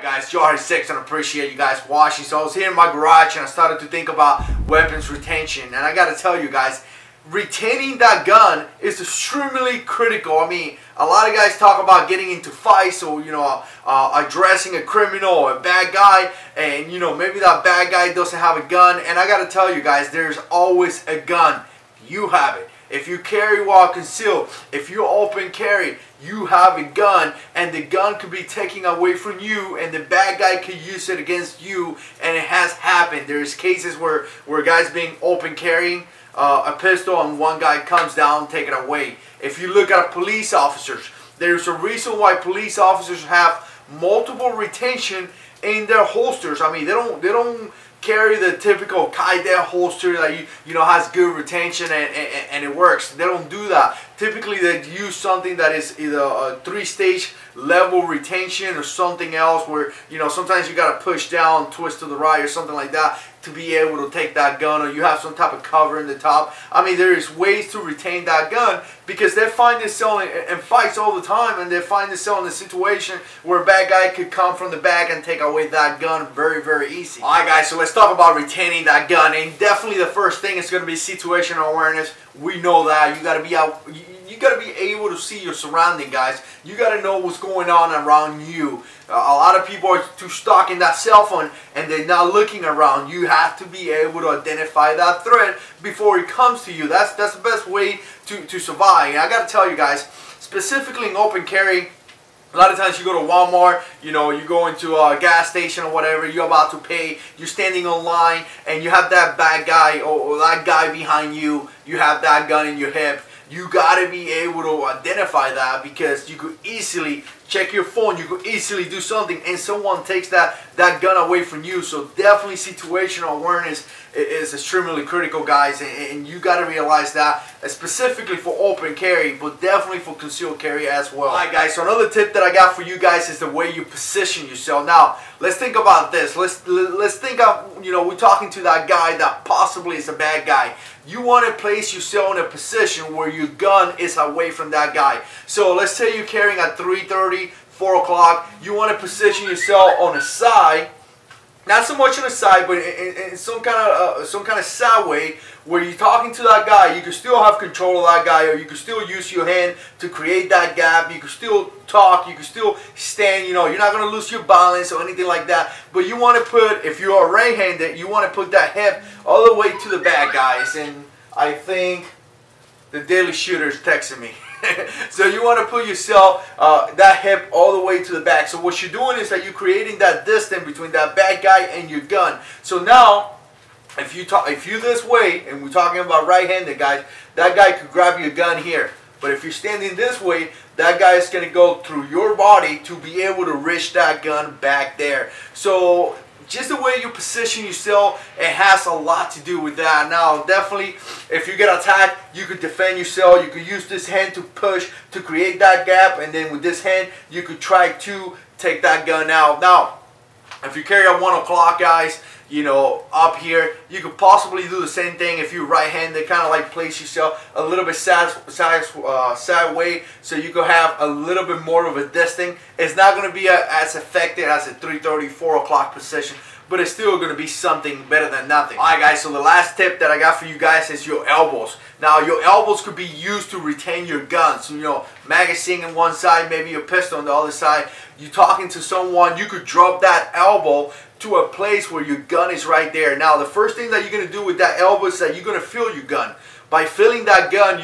Alright guys, Joe6 and I appreciate you guys watching. So I was here in my garage and I started to think about weapons retention, and I gotta tell you guys, retaining that gun is extremely critical. I mean, a lot of guys talk about getting into fights or addressing a criminal or a bad guy, and maybe that bad guy doesn't have a gun, and I gotta tell you guys, there's always a gun. You have it. If you carry while concealed, if you open carry, you have a gun, and the gun could be taken away from you and the bad guy could use it against you, and it has happened. There's cases where guys being open carrying a pistol and one guy comes down and take it away. If you look at police officers, there's a reason why police officers have multiple retention in their holsters. I mean, they don't carry the typical Kaide holster that has good retention and it works. They don't do that. Typically they use something that is either a 3-stage level retention or something else where sometimes you gotta push down, twist to the right or something like that to be able to take that gun, or you have some type of cover in the top. I mean, there's ways to retain that gun because they find themselves in fights all the time, and they find themselves in a situation where a bad guy could come from the back and take away that gun very, very easy. Alright guys, so let's talk about retaining that gun, and definitely the first thing is going to be situational awareness. We know that you got to be out, you got to be able to see your surrounding, guys. You got to know what's going on around you. A lot of people are too stuck in that cell phone and they're not looking around. You have to be able to identify that threat before it comes to you. That's the best way to survive. And I got to tell you guys, specifically in open carry, a lot of times you go to Walmart, you go into a gas station or whatever, you're about to pay, you're standing on line, and you have that bad guy or that guy behind you, you have that gun in your hip. You got to be able to identify that because you could easily check your phone, you could easily do something and someone takes that gun away from you. So definitely situational awareness is extremely critical, guys, and you got to realize that, specifically for open carry, but definitely for concealed carry as well. Alright guys, so another tip that I got for you guys is the way you position yourself. Now, let's think about this. Let's think of, we're talking to that guy that possibly is a bad guy. You want to place yourself in a position where your gun is away from that guy. So let's say you're carrying at 3:30, 4 o'clock. You want to position yourself on the side, not so much on the side, but in some kind of sideway where you're talking to that guy. You can still have control of that guy, or you can still use your hand to create that gap. You can still talk. You can still stand. You're not going to lose your balance or anything like that. But you want to put, if you are right-handed, you want to put that hip all the way to the back, guys. And I think the Daily Shooter's texting me. So you want to put yourself, that hip all the way to the back. So what you're doing is that you're creating that distance between that bad guy and your gun. So now, if you this way, and we're talking about right-handed guys, that guy could grab your gun here. But if you're standing this way, that guy is going to go through your body to be able to reach that gun back there. So just the way you position yourself, it has a lot to do with that. Now, definitely, if you get attacked, you could defend yourself. You could use this hand to push, to create that gap, and then with this hand, you could try to take that gun out. Now, if you carry at 1 o'clock, guys, up here, you could possibly do the same thing if you're right-handed, kind of like place yourself a little bit sideway, so you could have a little bit more of a distance. It's not going to be as effective as a 3:30, 4 o'clock position, but it's still going to be something better than nothing. Alright guys, so the last tip that I got for you guys is your elbows. Now, your elbows could be used to retain your gun. So, magazine on one side, maybe your pistol on the other side. You're talking to someone, you could drop that elbow to a place where your gun is right there. Now, the first thing that you're going to do with that elbow is that you're going to feel your gun. By feeling that gun,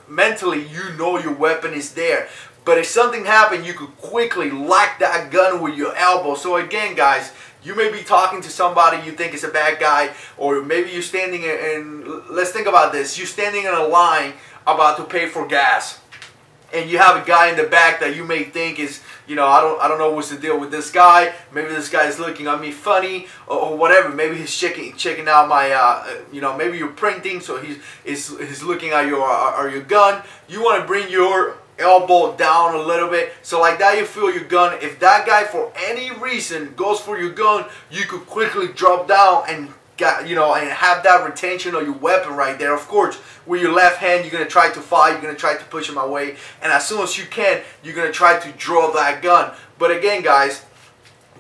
mentally, your weapon is there. But if something happened, you could quickly lock that gun with your elbow. So again, guys, you may be talking to somebody you think is a bad guy, or maybe you're standing in, let's think about this, you're standing in a line about to pay for gas, and you have a guy in the back that you may think is, I don't know what's the deal with this guy. Maybe this guy is looking at me funny or whatever. Maybe he's checking out my, maybe you're printing, so he's looking at your gun. You want to bring your elbow down a little bit, so like that you feel your gun. If that guy for any reason goes for your gun, you could quickly drop down and and have that retention of your weapon right there. Of course, with your left hand, you're going to try to fight, you're going to try to push him away, and as soon as you can, you're going to try to draw that gun. But again, guys,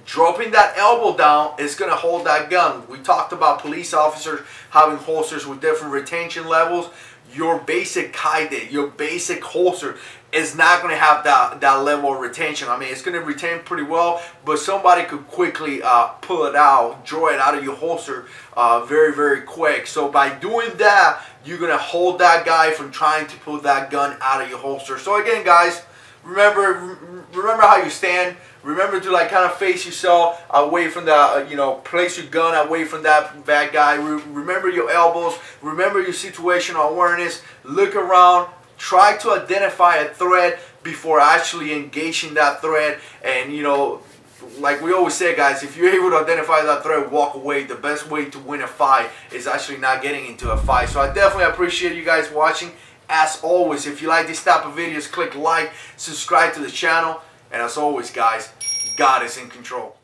dropping that elbow down is going to hold that gun. We talked about police officers having holsters with different retention levels. Your basic kaide, your basic holster is not going to have that level of retention. I mean, it's going to retain pretty well, but somebody could quickly pull it out, draw it out of your holster very, very quick. So by doing that, you're going to hold that guy from trying to pull that gun out of your holster. So again, guys, remember how you stand. Remember to like kind of face yourself away from the, you know, place your gun away from that bad guy. Remember your elbows. Remember your situational awareness. Look around. Try to identify a threat before actually engaging that threat. And, you know, like we always say, guys, if you're able to identify that threat, walk away. The best way to win a fight is actually not getting into a fight. So I definitely appreciate you guys watching. As always, if you like this type of videos, click like, subscribe to the channel. And as always, guys, God is in control.